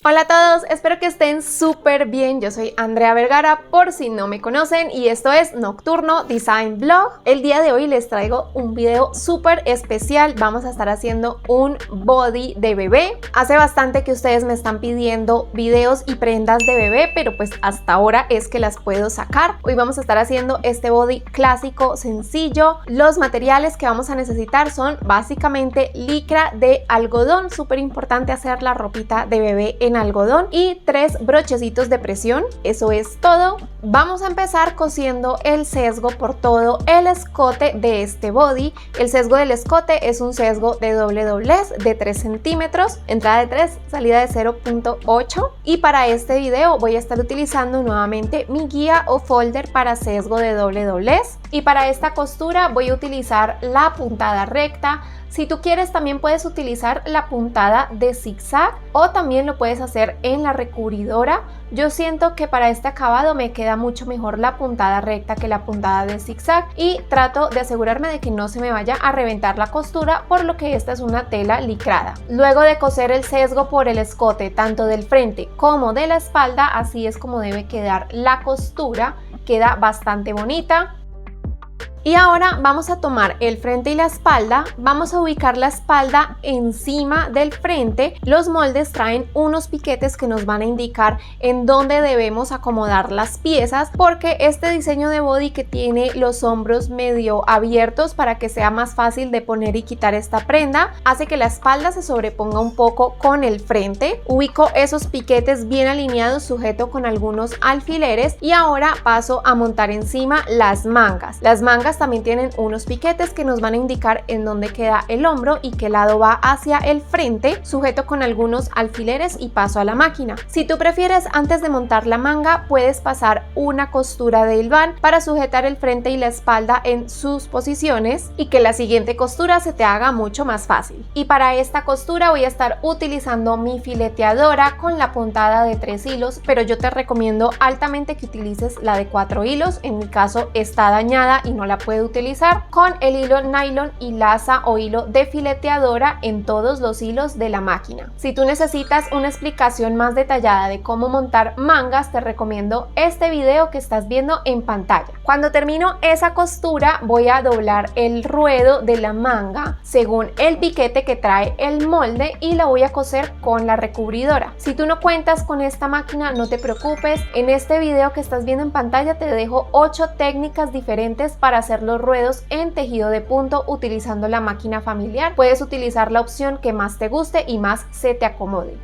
Hola a todos, espero que estén súper bien. Yo soy Andrea Vergara, por si no me conocen, y esto es Nocturno Design Vlog. El día de hoy les traigo un video súper especial. Vamos a estar haciendo un body de bebé. Hace bastante que ustedes me están pidiendo videos y prendas de bebé, pero pues hasta ahora es que las puedo sacar. Hoy vamos a estar haciendo este body clásico, sencillo. Los materiales que vamos a necesitar son básicamente licra de algodón. Súper importante hacer la ropita de bebé en algodón, y 3 brochecitos de presión. Eso es todo. Vamos a empezar cosiendo el sesgo por todo el escote de este body. El sesgo del escote es un sesgo de doble doblez de 3 centímetros, entrada de 3, salida de 0.8, y para este video voy a estar utilizando nuevamente mi guía o folder para sesgo de doble doblez, y para esta costura voy a utilizar la puntada recta. Si tú quieres, también puedes utilizar la puntada de zigzag, o también lo puedes hacer en la recubridora. Yo siento que para este acabado me queda mucho mejor la puntada recta que la puntada de zigzag, y trato de asegurarme de que no se me vaya a reventar la costura, por lo que esta es una tela licrada. Luego de coser el sesgo por el escote, tanto del frente como de la espalda, así es como debe quedar la costura. Queda bastante bonita. Y ahora vamos a tomar el frente y la espalda, vamos a ubicar la espalda encima del frente. Los moldes traen unos piquetes que nos van a indicar en dónde debemos acomodar las piezas, porque este diseño de body que tiene los hombros medio abiertos para que sea más fácil de poner y quitar esta prenda, hace que la espalda se sobreponga un poco con el frente. Ubico esos piquetes bien alineados, sujeto con algunos alfileres, y ahora paso a montar encima las mangas. Las mangas también tienen unos piquetes que nos van a indicar en dónde queda el hombro y qué lado va hacia el frente, sujeto con algunos alfileres y paso a la máquina. Si tú prefieres, antes de montar la manga, puedes pasar una costura de hilván para sujetar el frente y la espalda en sus posiciones y que la siguiente costura se te haga mucho más fácil. Y para esta costura voy a estar utilizando mi fileteadora con la puntada de 3 hilos, pero yo te recomiendo altamente que utilices la de 4 hilos. En mi caso está dañada y no la puedo utilizar, con el hilo nylon y laza o hilo de fileteadora en todos los hilos de la máquina. Si tú necesitas una explicación más detallada de cómo montar mangas, te recomiendo este video que estás viendo en pantalla. Cuando termino esa costura, voy a doblar el ruedo de la manga según el piquete que trae el molde y la voy a coser con la recubridora. Si tú no cuentas con esta máquina, no te preocupes. En este video que estás viendo en pantalla te dejo 8 técnicas diferentes para hacer los ruedos en tejido de punto utilizando la máquina familiar. Puedes utilizar la opción que más te guste y más se te acomode.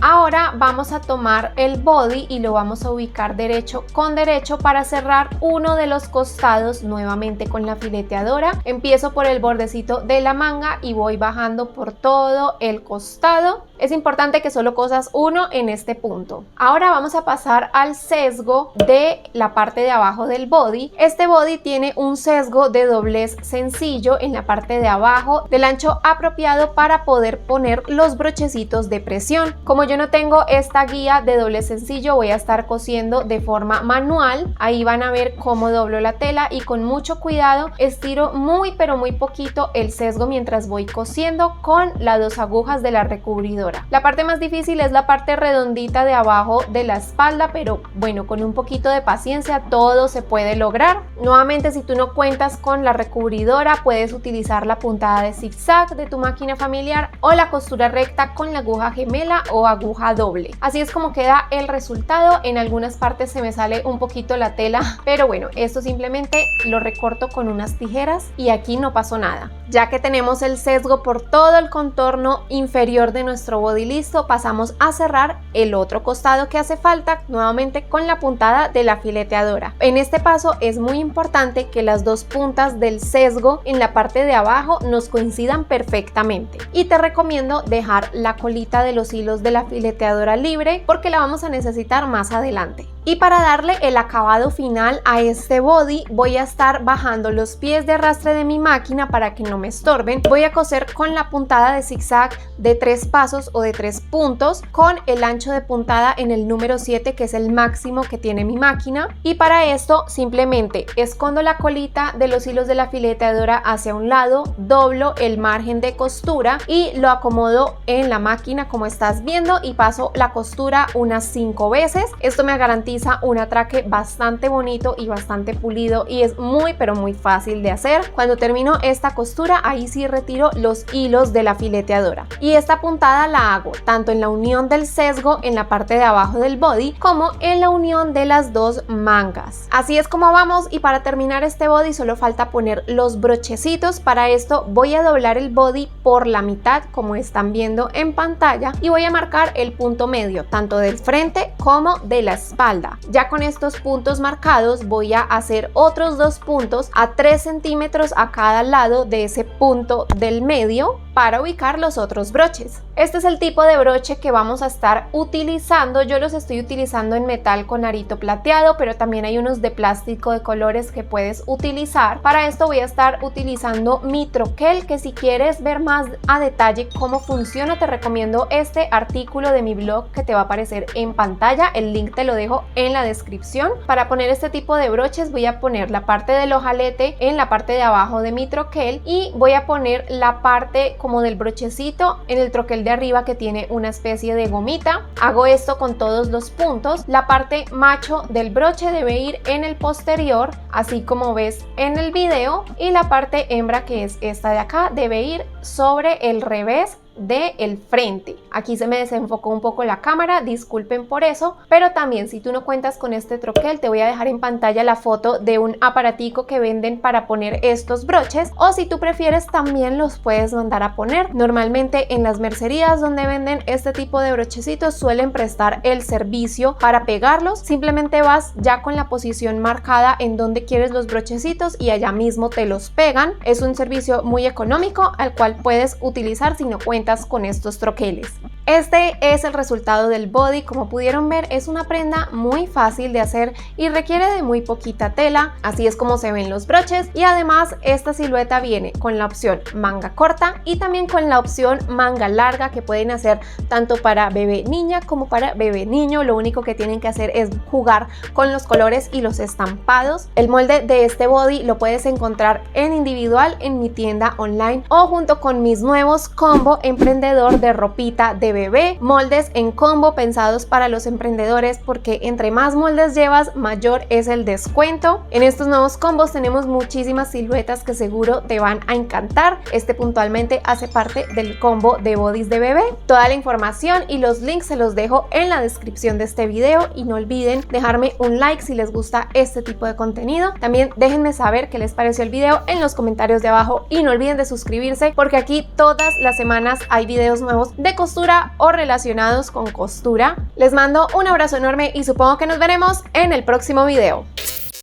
Ahora vamos a tomar el body y lo vamos a ubicar derecho con derecho para cerrar uno de los costados nuevamente con la fileteadora. Empiezo por el bordecito de la manga y voy bajando por todo el costado. Es importante que solo cosas uno en este punto. Ahora vamos a pasar al sesgo de la parte de abajo del body. Este body tiene un sesgo de doblez sencillo en la parte de abajo, del ancho apropiado para poder poner los brochecitos de presión. Como yo no tengo esta guía de doblez sencillo, voy a estar cosiendo de forma manual. Ahí van a ver cómo doblo la tela y con mucho cuidado estiro muy pero muy poquito el sesgo mientras voy cosiendo con las 2 agujas de la recubridora. La parte más difícil es la parte redondita de abajo de la espalda, pero bueno, con un poquito de paciencia todo se puede lograr. Nuevamente, si tú no cuentas con la recubridora, puedes utilizar la puntada de zigzag de tu máquina familiar o la costura recta con la aguja gemela o aguja doble. Así es como queda el resultado. En algunas partes se me sale un poquito la tela, pero bueno, esto simplemente lo recorto con unas tijeras y aquí no pasó nada. Ya que tenemos el sesgo por todo el contorno inferior de nuestro body listo, pasamos a cerrar el otro costado que hace falta nuevamente con la puntada de la fileteadora. En este paso es muy importante que las 2 puntas del sesgo en la parte de abajo nos coincidan perfectamente, y te recomiendo dejar la colita de los hilos de la fileteadora libre porque la vamos a necesitar más adelante. Y para darle el acabado final a este body voy a estar bajando los pies de arrastre de mi máquina para que no me estorben. Voy a coser con la puntada de zigzag de 3 pasos o de 3 puntos con el ancho de puntada en el número 7, que es el máximo que tiene mi máquina. Y para esto simplemente escondo la colita de los hilos de la fileteadora hacia un lado, doblo el margen de costura y lo acomodo en la máquina como estás viendo y paso la costura unas 5 veces. Esto me garantiza un atraque bastante bonito y bastante pulido y es muy pero muy fácil de hacer. Cuando termino esta costura, ahí sí retiro los hilos de la fileteadora. Y esta puntada la hago tanto en la unión del sesgo en la parte de abajo del body como en la unión de las dos mangas. Así es como vamos, y para terminar este body solo falta poner los brochecitos. Para esto voy a doblar el body por la mitad como están viendo en pantalla y voy a marcar el punto medio tanto del frente como de la espalda. Ya con estos puntos marcados voy a hacer otros 2 puntos a 3 centímetros a cada lado de ese punto del medio para ubicar los otros broches. Este es el tipo de broche que vamos a estar utilizando. Yo los estoy utilizando en metal con arito plateado, pero también hay unos de plástico de colores que puedes utilizar. Para esto voy a estar utilizando mi troquel, que si quieres ver más a detalle cómo funciona, te recomiendo este artículo de mi blog que te va a aparecer en pantalla. El link te lo dejo en la descripción. Para poner este tipo de broches voy a poner la parte del ojalete en la parte de abajo de mi troquel y voy a poner la parte como del brochecito en el troquel de arriba que tiene una especie de gomita. Hago esto con todos los puntos. La parte macho del broche debe ir en el posterior, así como ves en el video, y la parte hembra, que es esta de acá, debe ir sobre el revés del frente. Aquí se me desenfocó un poco la cámara, disculpen por eso, pero también si tú no cuentas con este troquel, te voy a dejar en pantalla la foto de un aparatico que venden para poner estos broches, o si tú prefieres también los puedes mandar a poner. Normalmente en las mercerías donde venden este tipo de brochecitos suelen prestar el servicio para pegarlos. Simplemente vas ya con la posición marcada en donde quieres los brochecitos y allá mismo te los pegan. Es un servicio muy económico al cual puedes utilizar si no cuentas con estos troqueles. Este es el resultado del body. Como pudieron ver, es una prenda muy fácil de hacer y requiere de muy poquita tela. Así es como se ven los broches, y además esta silueta viene con la opción manga corta y también con la opción manga larga, que pueden hacer tanto para bebé niña como para bebé niño. Lo único que tienen que hacer es jugar con los colores y los estampados. El molde de este body lo puedes encontrar en individual en mi tienda online o junto con mis nuevos combo emprendedor de ropita de bebé, moldes en combo pensados para los emprendedores, porque entre más moldes llevas mayor es el descuento. En estos nuevos combos tenemos muchísimas siluetas que seguro te van a encantar. Este puntualmente hace parte del combo de bodys de bebé. Toda la información y los links se los dejo en la descripción de este video, y no olviden dejarme un like si les gusta este tipo de contenido. También déjenme saber qué les pareció el video en los comentarios de abajo, y no olviden de suscribirse porque aquí todas las semanas hay videos nuevos de costura o relacionados con costura. Les mando un abrazo enorme y supongo que nos veremos en el próximo video.